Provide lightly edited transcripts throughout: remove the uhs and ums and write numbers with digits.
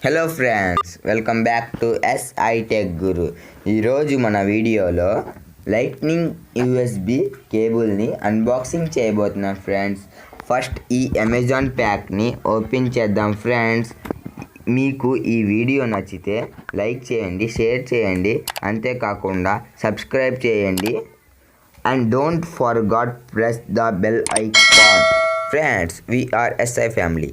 Hello friends, welcome back to SI tech Guru. ఈరోజు మన వీడియోలో లైట్నింగ్ యూఎస్బి కేబుల్ని అన్బాక్సింగ్ చేయబోతున్నాం ఫ్రెండ్స్. ఫస్ట్ ఈ అమెజాన్ ప్యాక్ని ఓపెన్ చేద్దాం ఫ్రెండ్స్. మీకు ఈ వీడియో నచ్చితే లైక్ చేయండి, షేర్ చేయండి, అంతేకాకుండా సబ్స్క్రైబ్ చేయండి. And don't forgot press the bell icon. Friends, we are SI family.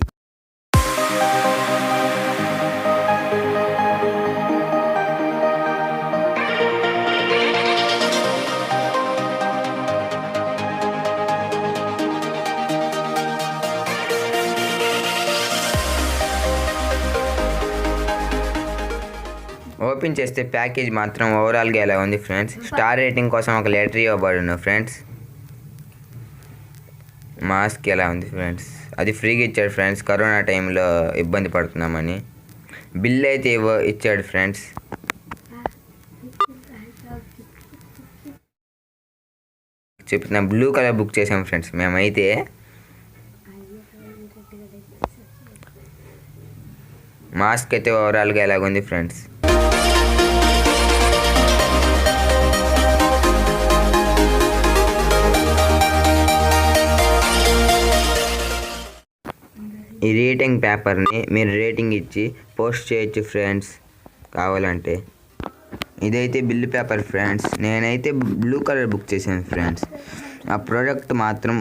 Open చేస్తే ప్యాకేజ్ మాత్రం ఓవరాల్గా ఎలా ఉంది ఫ్రెండ్స్. స్టార్ రేటింగ్ కోసం ఒక లెటర్ ఇవ్వబడును ఫ్రెండ్స్. మాస్క్ ఎలా ఉంది ఫ్రెండ్స్, అది ఫ్రీగా ఇచ్చాడు ఫ్రెండ్స్. కరోనా టైంలో ఇబ్బంది పడుతున్నామని. బిల్ అయితే ఇచ్చాడు ఫ్రెండ్స్. చెప్తున్నా, బ్లూ కలర్ బుక్ చేసాం ఫ్రెండ్స్ మేమైతే. మాస్క్ అయితే ఓవరాల్గా ఎలాగుంది ఫ్రెండ్స్. ఈ రేటింగ్ పేపర్ని మీరు రేటింగ్ ఇచ్చి పోస్ట్ చేయొచ్చు ఫ్రెండ్స్ కావాలంటే. ఇదైతే బిల్లు పేపర్ ఫ్రెండ్స్. నేనైతే బ్లూ కలర్ బుక్ చేశాను ఫ్రెండ్స్. ఆ ప్రోడక్ట్ మాత్రం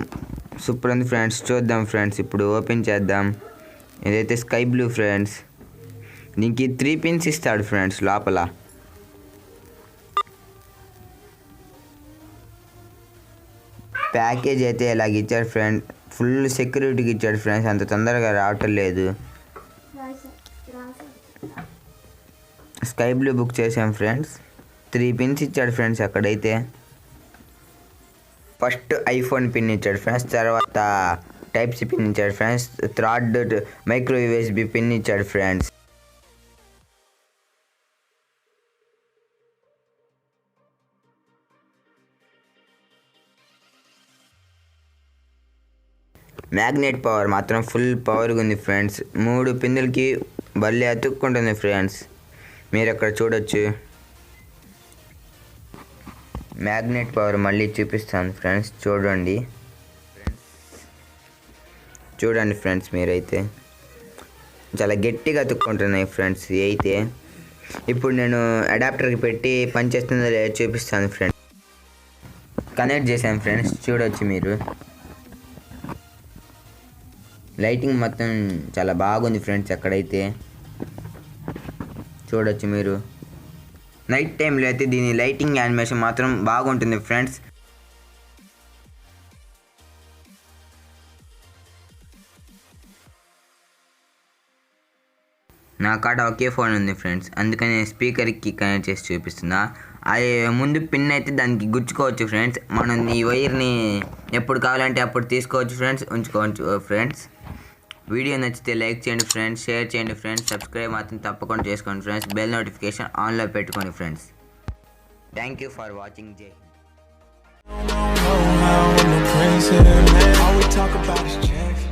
సూపర్ ఉంది ఫ్రెండ్స్. చూద్దాం ఫ్రెండ్స్, ఇప్పుడు ఓపెన్ చేద్దాం. ఇదైతే స్కై బ్లూ ఫ్రెండ్స్. దీనికి 3 పిన్స్ ఇస్తాడు ఫ్రెండ్స్ లోపల. ప్యాకేజ్ అయితే ఇలాగ ఇచ్చాడు ఫ్రెండ్. ఫుల్ సెక్యూరిటీకి ఇచ్చాడు ఫ్రెండ్స్. అంత తొందరగా రావటం లేదు. స్కై బ్లూ బుక్ చేసాం ఫ్రెండ్స్. 3 పిన్స్ ఇచ్చాడు ఫ్రెండ్స్. అక్కడైతే ఫస్ట్ ఐఫోన్ పిన్ ఇచ్చాడు ఫ్రెండ్స్. తర్వాత టైప్ సి పిన్ ఇచ్చాడు friends. Third micro USB pin ఇచ్చాడు ఫ్రెండ్స్. మ్యాగ్నెట్ పవర్ మాత్రం ఫుల్ పవర్గా ఉంది ఫ్రెండ్స్. 3 పిన్నులకి బల్లి అతుక్కుంటుంది ఫ్రెండ్స్. మీరు అక్కడ చూడొచ్చు. మ్యాగ్నెట్ పవర్ మళ్ళీ చూపిస్తాను ఫ్రెండ్స్. చూడండి ఫ్రెండ్స్, మీరైతే చాలా గట్టిగా అతుక్కుంటున్నాయి ఫ్రెండ్స్. అయితే ఇప్పుడు నేను అడాప్టర్కి పెట్టి పనిచేస్తుందో లేదో చూపిస్తాను ఫ్రెండ్స్. కనెక్ట్ చేశాను ఫ్రెండ్స్. చూడొచ్చు మీరు. లైటింగ్ మొత్తం చాలా బాగుంది ఫ్రెండ్స్. అక్కడైతే చూడొచ్చు మీరు. నైట్ టైంలో అయితే దీని లైటింగ్ యానిమేషన్ మాత్రం బాగుంటుంది ఫ్రెండ్స్. నా కాడ ఒకే ఫోన్ ఉంది ఫ్రెండ్స్, అందుకని స్పీకర్కి కనెక్ట్ చేసి చూపిస్తున్నా. అది ముందు పిన్ అయితే దానికి గుచ్చుకోవచ్చు ఫ్రెండ్స్. మనం ఈ వైర్ని ఎప్పుడు కావాలంటే అప్పుడు తీసుకోవచ్చు ఫ్రెండ్స్, ఉంచుకోవచ్చు ఫ్రెండ్స్. వీడియో నచ్చితే లైక్ చేయండి ఫ్రెండ్స్, షేర్ చేయండి ఫ్రెండ్స్, సబ్స్క్రైబ్ మాత్రం తప్పకుండా చేసుకోండి ఫ్రెండ్స్. బెల్ నోటిఫికేషన్ ఆన్లో పెట్టుకోండి friends. Thank you for watching. జై హింద్.